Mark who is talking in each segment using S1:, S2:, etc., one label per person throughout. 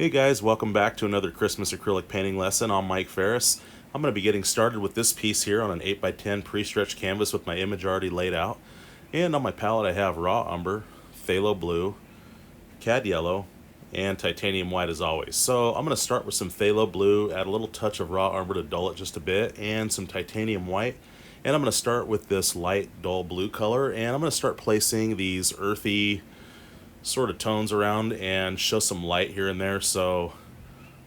S1: Hey guys, welcome back to another Christmas acrylic painting lesson. I'm Mike Ferris. I'm going to be getting started with this piece here on an 8x10 pre-stretched canvas with my image already laid out. And on my palette I have raw umber, phthalo blue, cad yellow, and titanium white as always. So I'm going to start with some phthalo blue, add a little touch of raw umber to dull it just a bit, and some titanium white. And I'm going to start with this light dull blue color, and I'm going to start placing these earthy sort of tones around and show some light here and there. So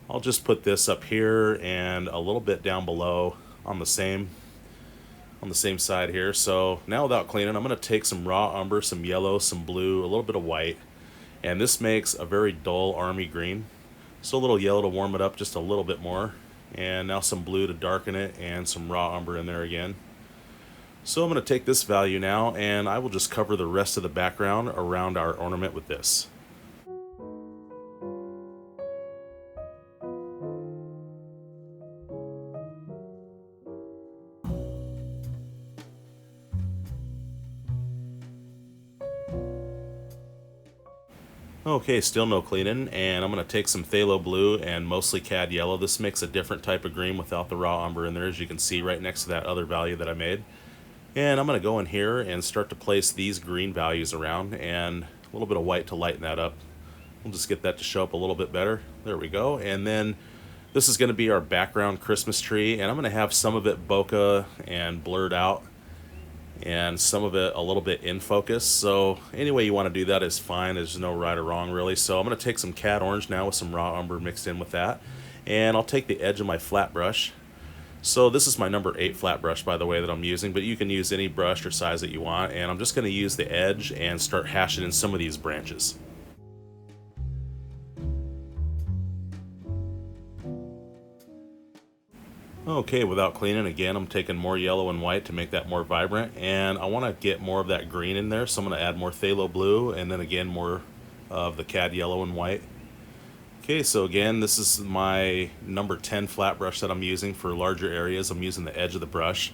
S1: I'll just put this up here and a little bit down below on the same side here. So now without cleaning, I'm going to take some raw umber, some yellow, some blue, a little bit of white, and this makes a very dull army green. So a little yellow to warm it up just a little bit more, and now some blue to darken it, and some raw umber in there again. So I'm going to take this value now, and I will just cover the rest of the background around our ornament with this. Okay, still no cleaning, and I'm going to take some phthalo blue and mostly cad yellow. This makes a different type of green without the raw umber in there, as you can see right next to that other value that I made. And I'm going to go in here and start to place these green values around, and a little bit of white to lighten that up. We'll just get that to show up a little bit better. There we go. And then this is going to be our background Christmas tree, and I'm going to have some of it bokeh and blurred out, and some of it a little bit in focus. So any way you want to do that is fine. There's no right or wrong really. So I'm going to take some Cad Orange now with some raw umber mixed in with that, and I'll take the edge of my flat brush. So this is my number 8 flat brush, by the way, that I'm using, but you can use any brush or size that you want, and I'm just going to use the edge and start hashing in some of these branches. Okay, without cleaning, again, I'm taking more yellow and white to make that more vibrant, and I want to get more of that green in there, so I'm going to add more phthalo blue, and then again more of the cad yellow and white. Okay, so again, this is my number 10 flat brush that I'm using for larger areas. I'm using the edge of the brush,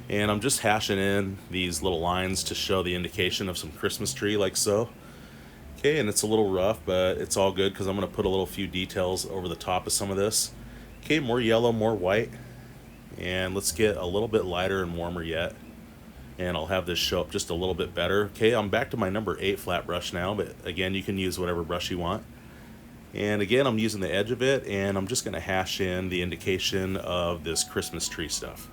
S1: and I'm just hashing in these little lines to show the indication of some Christmas tree, like so. Okay, and it's a little rough, but it's all good because I'm going to put a few details over the top of some of this. Okay, more yellow, more white, and let's get a little bit lighter and warmer yet, and I'll have this show up just a little bit better. Okay, I'm back to my number 8 flat brush now, but again, you can use whatever brush you want. And again, I'm using the edge of it, and I'm just going to hash in the indication of this Christmas tree stuff.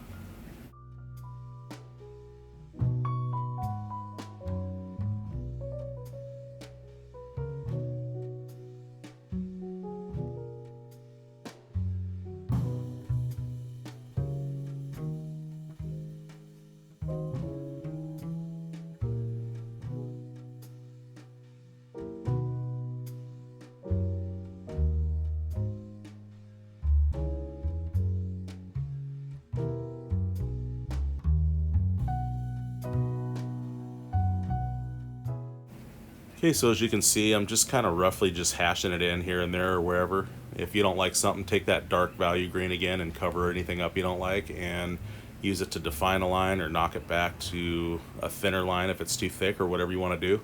S1: Okay, so as you can see, I'm just kind of roughly just hashing it in here and there or wherever. If you don't like something, take that dark value green again and cover anything up you don't like, and use it to define a line or knock it back to a thinner line if it's too thick or whatever you want to do.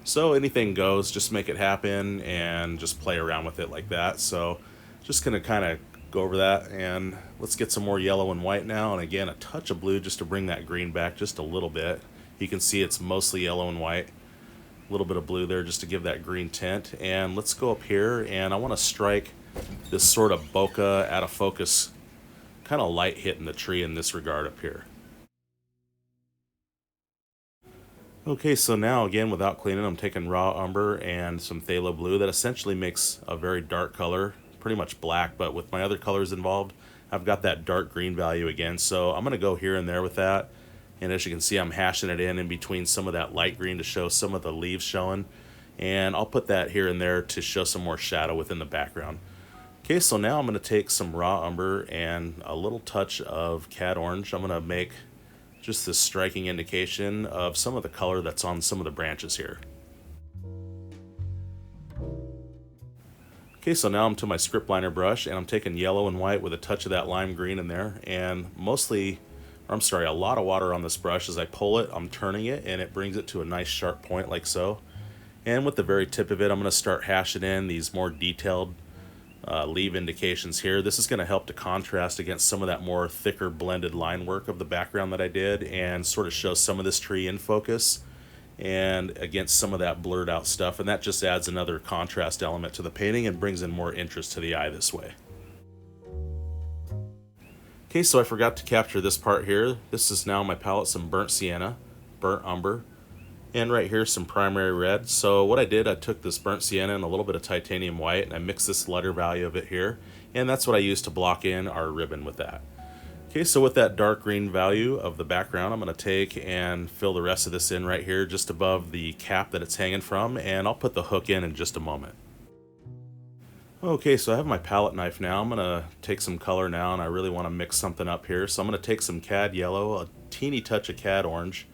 S1: So anything goes, just make it happen and just play around with it like that. So just gonna kind of go over that, and let's get some more yellow and white now, and again a touch of blue just to bring that green back just a little bit. You can see it's mostly yellow and white. A little bit of blue there just to give that green tint. And let's go up here, and I want to strike this sort of bokeh out of focus kind of light hitting the tree in this regard up here. Okay, so now again, without cleaning, I'm taking raw umber and some phthalo blue that essentially makes a very dark color, pretty much black, but with my other colors involved, I've got that dark green value again. So I'm going to go here and there with that. And as you can see, I'm hashing it in between some of that light green to show some of the leaves showing. And I'll put that here and there to show some more shadow within the background. Okay, so now I'm going to take some raw umber and a little touch of Cad Orange. I'm going to make just this striking indication of some of the color that's on some of the branches here. Okay, so now I'm to my script liner brush, and I'm taking yellow and white with a touch of that lime green in there, and a lot of water on this brush. As I pull it, I'm turning it, and it brings it to a nice sharp point like so. And with the very tip of it, I'm going to start hashing in these more detailed leaf indications here. This is going to help to contrast against some of that more thicker blended line work of the background that I did, and sort of show some of this tree in focus and against some of that blurred out stuff, and that just adds another contrast element to the painting and brings in more interest to the eye this way. Okay, so I forgot to capture this part here. This is now my palette, some burnt sienna, burnt umber, and right here some primary red. So what I did, I took this burnt sienna and a little bit of titanium white, and I mixed this letter value of it here, and that's what I used to block in our ribbon with that. Okay, so with that dark green value of the background, I'm going to take and fill the rest of this in right here just above the cap that it's hanging from, and I'll put the hook in just a moment. Okay, so I have my palette knife now. I'm going to take some color now, and I really want to mix something up here. So I'm going to take some Cad Yellow, a teeny touch of Cad Orange.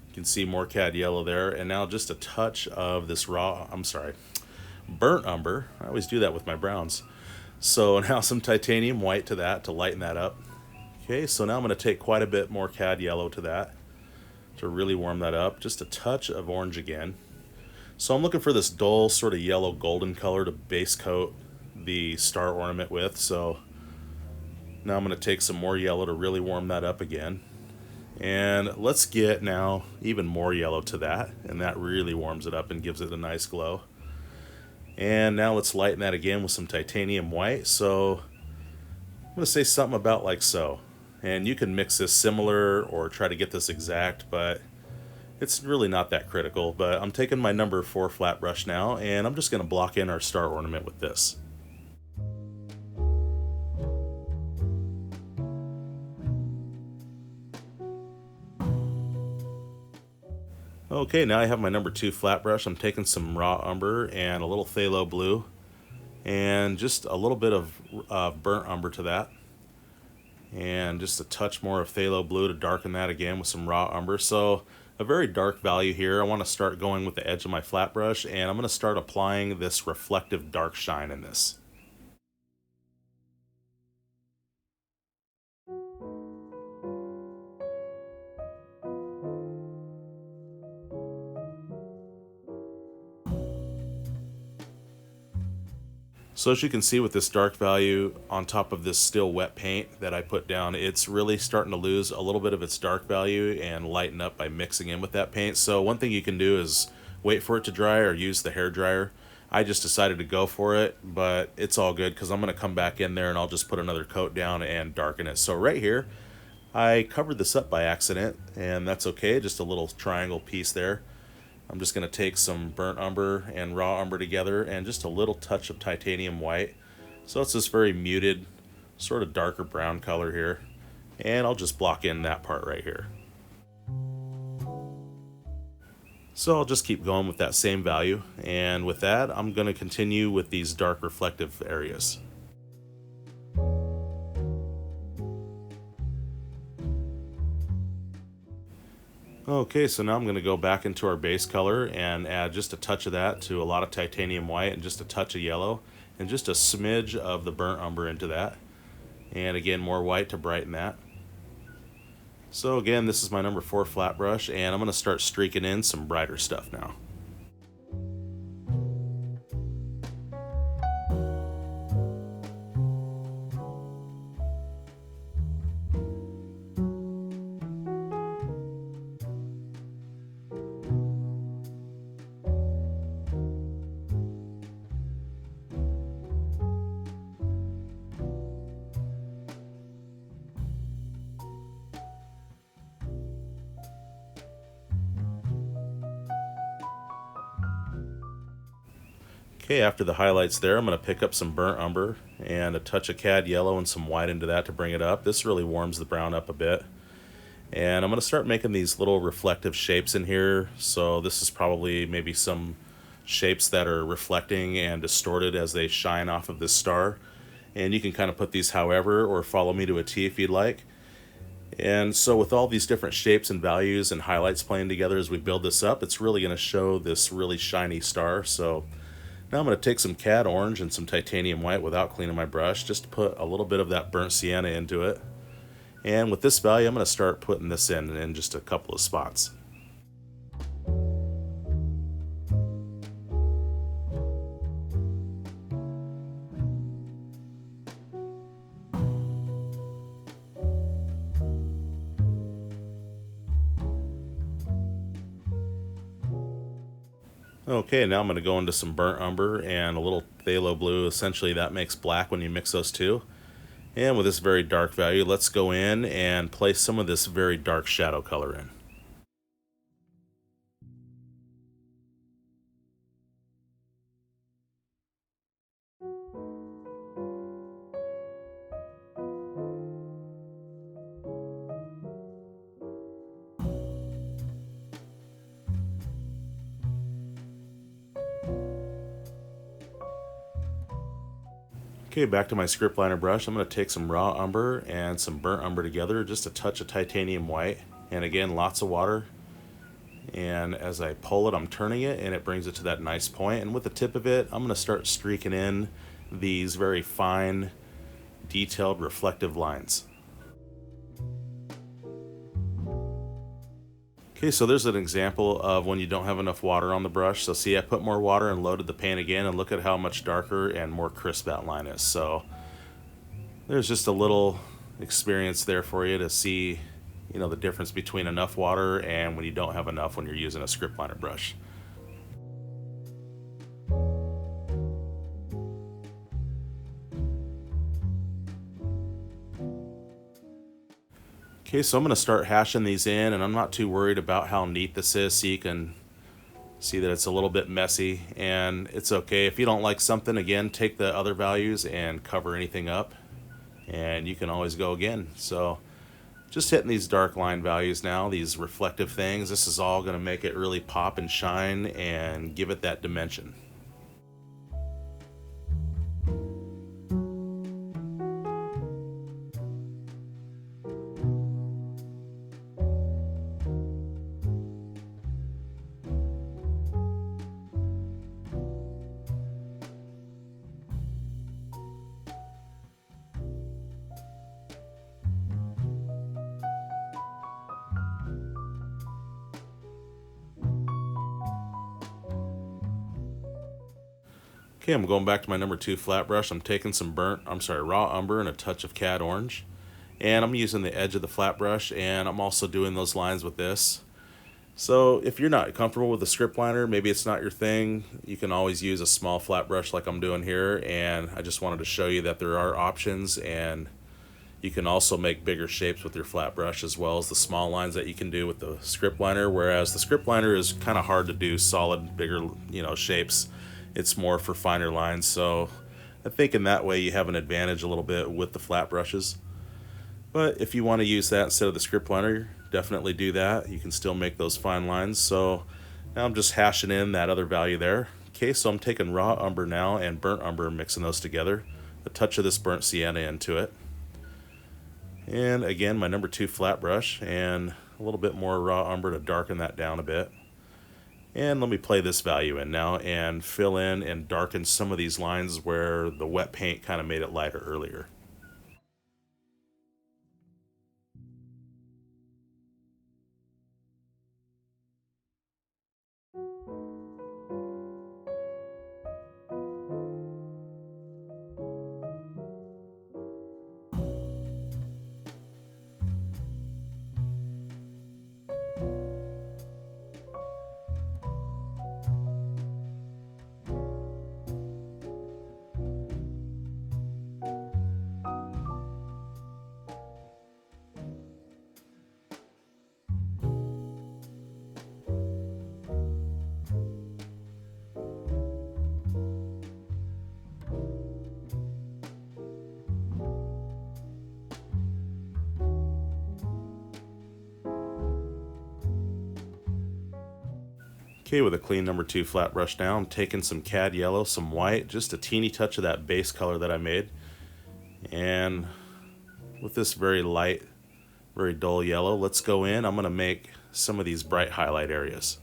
S1: You can see more Cad Yellow there, and now just a touch of this burnt umber. I always do that with my browns. So now some titanium white to that to lighten that up. Okay, so now I'm going to take quite a bit more Cad Yellow to that to really warm that up. Just a touch of orange again. So I'm looking for this dull sort of yellow golden color to base coat the star ornament with. So now I'm going to take some more yellow to really warm that up again. And let's get now even more yellow to that, and that really warms it up and gives it a nice glow. And now let's lighten that again with some titanium white. So I'm going to say something about like so. And you can mix this similar or try to get this exact, but it's really not that critical. But I'm taking my number 4 flat brush now, and I'm just going to block in our star ornament with this. Okay, now I have my number 2 flat brush. I'm taking some raw umber and a little phthalo blue, and just a little bit of burnt umber to that, and just a touch more of phthalo blue to darken that again with some raw umber. So a very dark value here. I want to start going with the edge of my flat brush, and I'm going to start applying this reflective dark shine in this. So as you can see with this dark value on top of this still wet paint that I put down, it's really starting to lose a little bit of its dark value and lighten up by mixing in with that paint. So one thing you can do is wait for it to dry or use the hair dryer. I just decided to go for it, but it's all good because I'm going to come back in there and I'll just put another coat down and darken it. So right here, I covered this up by accident, and that's okay, just a little triangle piece there. I'm just going to take some burnt umber and raw umber together and just a little touch of titanium white. So it's this very muted, sort of darker brown color here. And I'll just block in that part right here. So I'll just keep going with that same value. And with that, I'm going to continue with these dark reflective areas. Okay, so now I'm going to go back into our base color and add just a touch of that to a lot of titanium white and just a touch of yellow and just a smidge of the burnt umber into that. And again, more white to brighten that. So again, this is my number 4 flat brush, and I'm going to start streaking in some brighter stuff now. Okay, after the highlights there, I'm going to pick up some burnt umber and a touch of Cad Yellow and some white into that to bring it up. This really warms the brown up a bit. And I'm going to start making these little reflective shapes in here. So this is probably maybe some shapes that are reflecting and distorted as they shine off of this star. And you can kind of put these however, or follow me to a T if you'd like. And so with all these different shapes and values and highlights playing together as we build this up, it's really going to show this really shiny star. So now I'm going to take some Cad Orange and some titanium white without cleaning my brush, just to put a little bit of that burnt sienna into it. And with this value, I'm going to start putting this in just a couple of spots. Okay, now I'm going to go into some burnt umber and a little phthalo blue. Essentially, that makes black when you mix those two. And with this very dark value, let's go in and place some of this very dark shadow color in. Okay, back to my script liner brush. I'm going to take some raw umber and some burnt umber together, just a touch of titanium white. And again, lots of water. And as I pull it, I'm turning it, and it brings it to that nice point. And with the tip of it, I'm going to start streaking in these very fine, detailed, reflective lines. Okay, so there's an example of when you don't have enough water on the brush. So see, I put more water and loaded the paint again, and look at how much darker and more crisp that line is. So there's just a little experience there for you to see, the difference between enough water and when you don't have enough when you're using a script liner brush. Okay, so I'm going to start hashing these in, and I'm not too worried about how neat this is, so you can see that it's a little bit messy, and it's okay. If you don't like something, again, take the other values and cover anything up, and you can always go again. So just hitting these dark line values now, these reflective things, this is all going to make it really pop and shine and give it that dimension. Okay, I'm going back to my number 2 flat brush. I'm taking some raw umber and a touch of Cad Orange. And I'm using the edge of the flat brush, and I'm also doing those lines with this. So if you're not comfortable with the script liner, maybe it's not your thing, you can always use a small flat brush like I'm doing here. And I just wanted to show you that there are options, and you can also make bigger shapes with your flat brush as well as the small lines that you can do with the script liner, whereas the script liner is kind of hard to do solid, bigger, shapes. It's more for finer lines, so I think in that way you have an advantage a little bit with the flat brushes. But if you want to use that instead of the script liner, definitely do that. You can still make those fine lines. So now I'm just hashing in that other value there. Okay, so I'm taking raw umber now and burnt umber, mixing those together. A touch of this burnt sienna into it. And again, my number 2 flat brush and a little bit more raw umber to darken that down a bit. And let me play this value in now and fill in and darken some of these lines where the wet paint kind of made it lighter earlier. Okay, with a clean number 2 flat brush now, I'm taking some Cad Yellow, some white, just a teeny touch of that base color that I made. And with this very light, very dull yellow, let's go in. I'm going to make some of these bright highlight areas.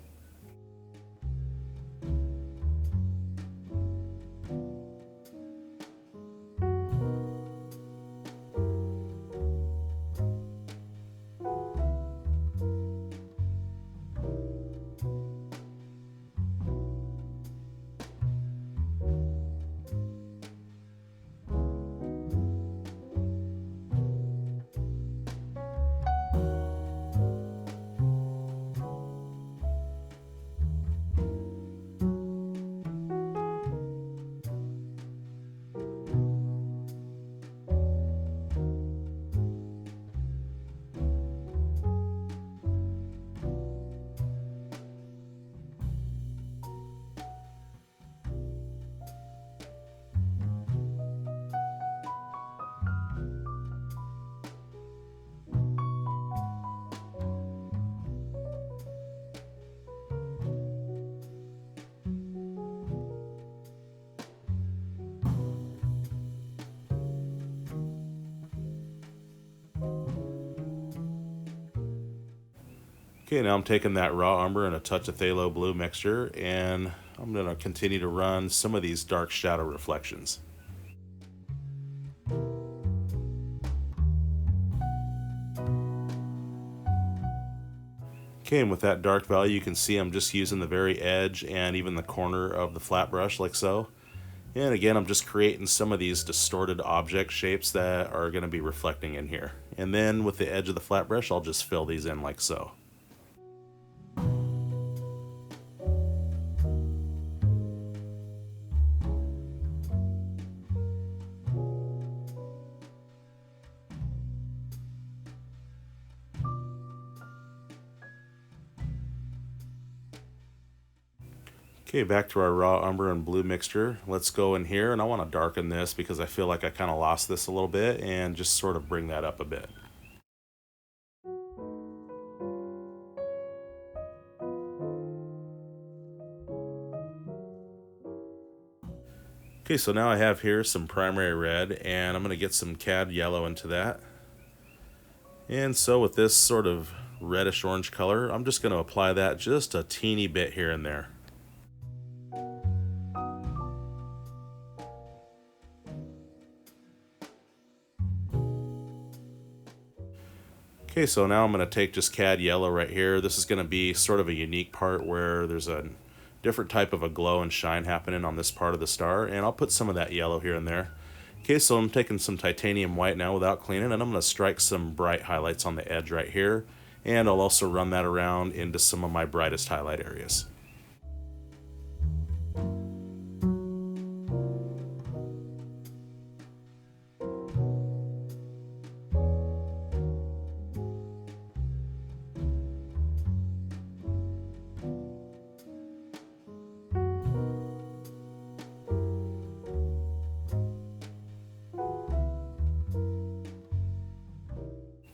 S1: Okay, now I'm taking that raw umber and a touch of phthalo blue mixture, and I'm going to continue to run some of these dark shadow reflections. Okay, and with that dark value, you can see I'm just using the very edge and even the corner of the flat brush like so. And again, I'm just creating some of these distorted object shapes that are going to be reflecting in here. And then with the edge of the flat brush, I'll just fill these in like so. Okay, back to our raw umber and blue mixture. Let's go in here, and I want to darken this because I feel like I kind of lost this a little bit, and just sort of bring that up a bit. Okay, so now I have here some primary red, and I'm going to get some Cad Yellow into that. And so with this sort of reddish orange color, I'm just going to apply that just a teeny bit here and there. Okay, so now I'm going to take just Cad Yellow right here. This is going to be sort of a unique part where there's a different type of a glow and shine happening on this part of the star, and I'll put some of that yellow here and there. Okay, so I'm taking some titanium white now without cleaning, and I'm going to strike some bright highlights on the edge right here, and I'll also run that around into some of my brightest highlight areas.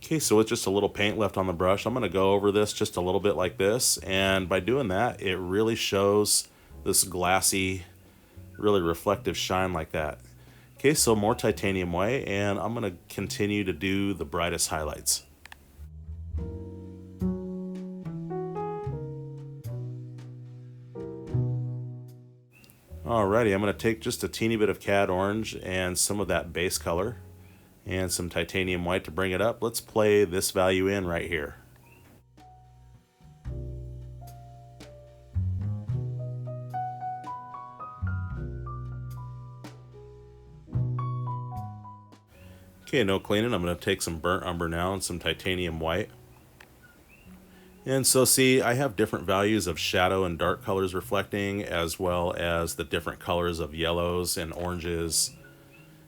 S1: Okay, so with just a little paint left on the brush, I'm going to go over this just a little bit like this, and by doing that, it really shows this glassy, really reflective shine like that. Okay, so more titanium white, and I'm going to continue to do the brightest highlights. Alrighty, I'm going to take just a teeny bit of Cad Orange and some of that base color and some titanium white to bring it up. Let's play this value in right here. Okay, no cleaning. I'm going to take some burnt umber now and some titanium white. And so see, I have different values of shadow and dark colors reflecting, as well as the different colors of yellows and oranges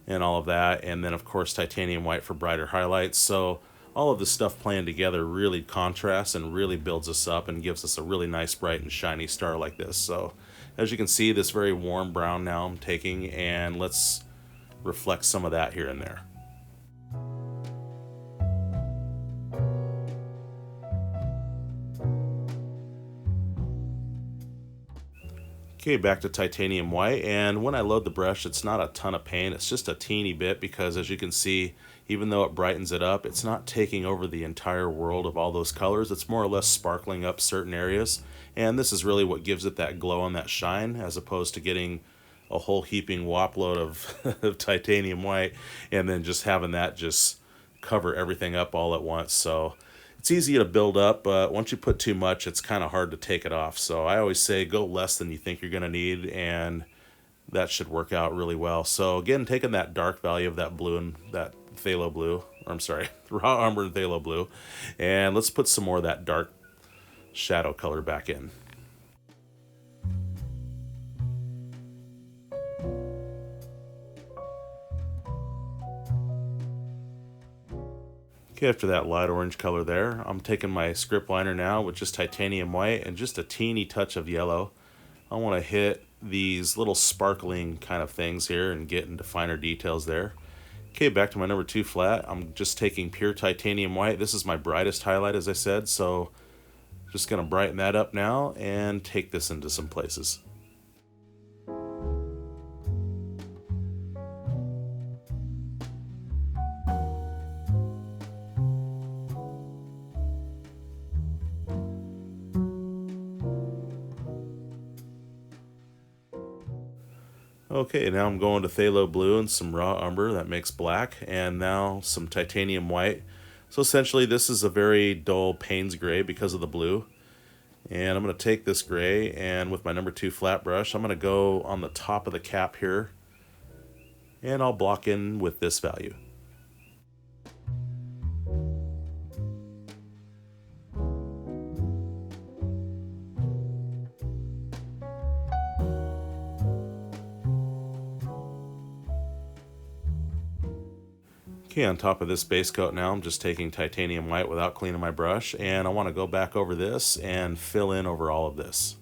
S1: and all of that, and then of course titanium white for brighter highlights. So all of this stuff playing together really contrasts and really builds us up and gives us a really nice bright and shiny star like this. So as you can see, this very warm brown now I'm taking, and let's reflect some of that here and there. Okay, back to titanium white, and when I load the brush, it's not a ton of paint, it's just a teeny bit, because as you can see, even though it brightens it up, it's not taking over the entire world of all those colors. It's more or less sparkling up certain areas, and this is really what gives it that glow and that shine, as opposed to getting a whole heaping whopload of titanium white and then just having that just cover everything up all at once. So it's easy to build up, but once you put too much, it's kind of hard to take it off. So I always say go less than you think you're going to need, and that should work out really well. So again, taking that dark value of that blue and that phthalo blue, or I'm sorry, raw umber and phthalo blue, and let's put some more of that dark shadow color back in. Okay, after that light orange color there, I'm taking my script liner now with just titanium white and just a teeny touch of yellow. I want to hit these little sparkling kind of things here and get into finer details there. Okay, back to my number 2 flat. I'm just taking pure titanium white. This is my brightest highlight, as I said, so just going to brighten that up now and take this into some places. Okay, now I'm going to Phthalo Blue and some raw umber that makes black, and now some titanium white. So essentially this is a very dull Payne's gray because of the blue. And I'm going to take this gray, and with my number 2 flat brush, I'm going to go on the top of the cap here, and I'll block in with this value. Okay, on top of this base coat now, I'm just taking titanium white without cleaning my brush, and I want to go back over this and fill in over all of this.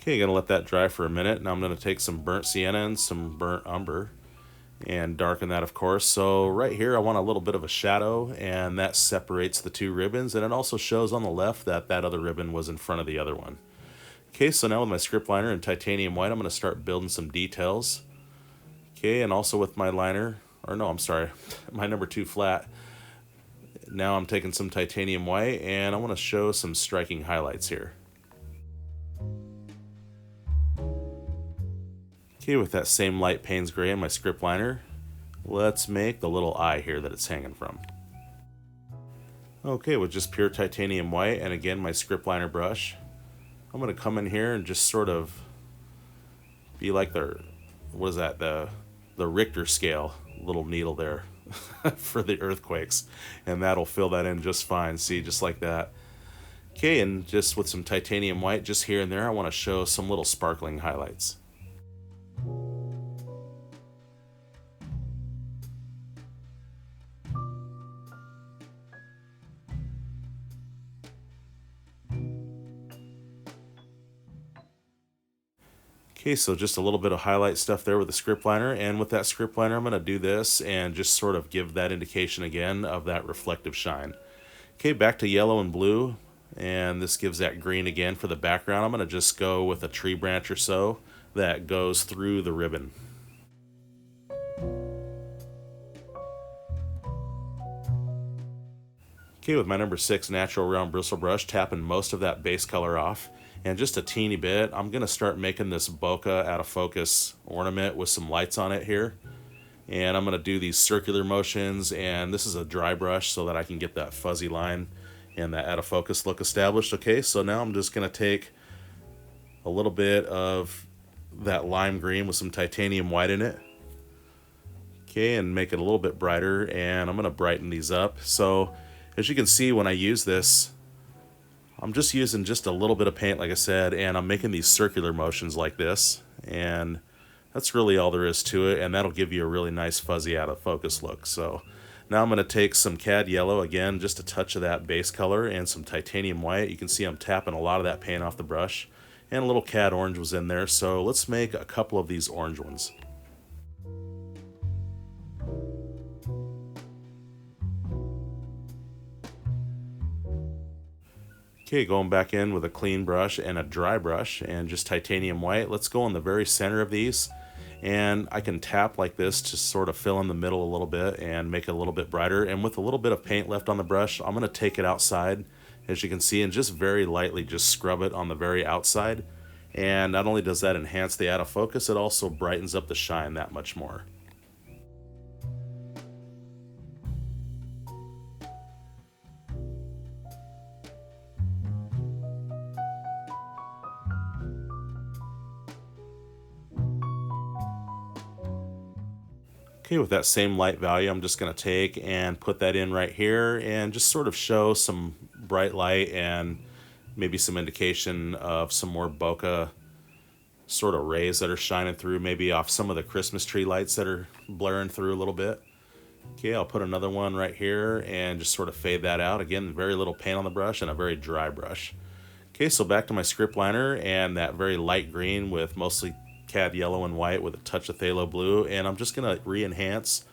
S1: Okay, gonna let that dry for a minute. Now I'm gonna take some burnt sienna and some burnt umber and darken that, of course. So right here I want a little bit of a shadow, and that separates the two ribbons, and it also shows on the left that that other ribbon was in front of the other one. Okay, so now with my script liner and titanium white, I'm going to start building some details. Okay, and also with my liner, or no, I'm sorry, my number 2 flat. Now I'm taking some titanium white, and I want to show some striking highlights here. Okay, with that same light Payne's gray in my script liner, let's make the little eye here that it's hanging from. Okay, with just pure titanium white, and again my script liner brush, I'm going to come in here and just sort of be like what is that, the Richter scale little needle there for the earthquakes, and that'll fill that in just fine. See, just like that. Okay, and just with some titanium white just here and there, I want to show some little sparkling highlights. Okay, so just a little bit of highlight stuff there with the script liner, and with that script liner I'm going to do this and just sort of give that indication again of that reflective shine. Okay, back to yellow and blue, and this gives that green again for the background. I'm going to just go with a tree branch or so that goes through the ribbon. Okay, with my number 6 natural round bristle brush, tapping most of that base color off, and just a teeny bit, I'm going to start making this bokeh out of focus ornament with some lights on it here. And I'm going to do these circular motions, and this is a dry brush so that I can get that fuzzy line and that out of focus look established. Okay, so now I'm just going to take a little bit of that lime green with some titanium white in it. Okay, and make it a little bit brighter, and I'm going to brighten these up. So as you can see, when I use this, I'm just using just a little bit of paint, like I said, and I'm making these circular motions like this, and that's really all there is to it, and that'll give you a really nice fuzzy out of focus look. So now I'm going to take some Cad Yellow, again, just a touch of that base color, and some titanium white. You can see I'm tapping a lot of that paint off the brush, and a little Cad Orange was in there, so let's make a couple of these orange ones. Okay, going back in with a clean brush and a dry brush and just titanium white. Let's go in the very center of these, and I can tap like this to sort of fill in the middle a little bit and make it a little bit brighter. And with a little bit of paint left on the brush, I'm going to take it outside, as you can see, and just very lightly just scrub it on the very outside. And not only does that enhance the out of focus, it also brightens up the shine that much more. Okay, with that same light value, I'm just going to take and put that in right here and just sort of show some bright light and maybe some indication of some more bokeh sort of rays that are shining through, maybe off some of the Christmas tree lights that are blaring through a little bit. Okay, I'll put another one right here and just sort of fade that out. Again, very little paint on the brush and a very dry brush. Okay, so back to my script liner and that very light green with mostly Cad Yellow and white with a touch of Phthalo Blue, and I'm just going to re-enhance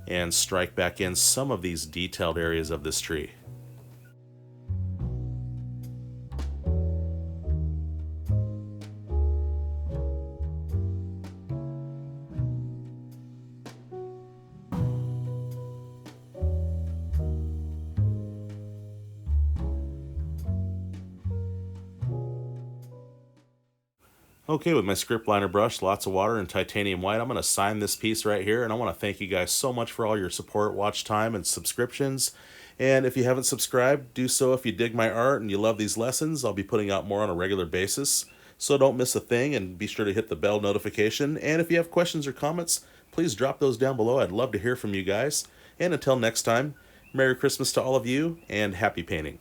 S1: and strike back in some of these detailed areas of this tree. Okay, with my script liner brush, lots of water, and titanium white, I'm going to sign this piece right here. And I want to thank you guys so much for all your support, watch time, and subscriptions. And if you haven't subscribed, do so if you dig my art and you love these lessons. I'll be putting out more on a regular basis. So don't miss a thing, and be sure to hit the bell notification. And if you have questions or comments, please drop those down below. I'd love to hear from you guys. And until next time, Merry Christmas to all of you, and happy painting.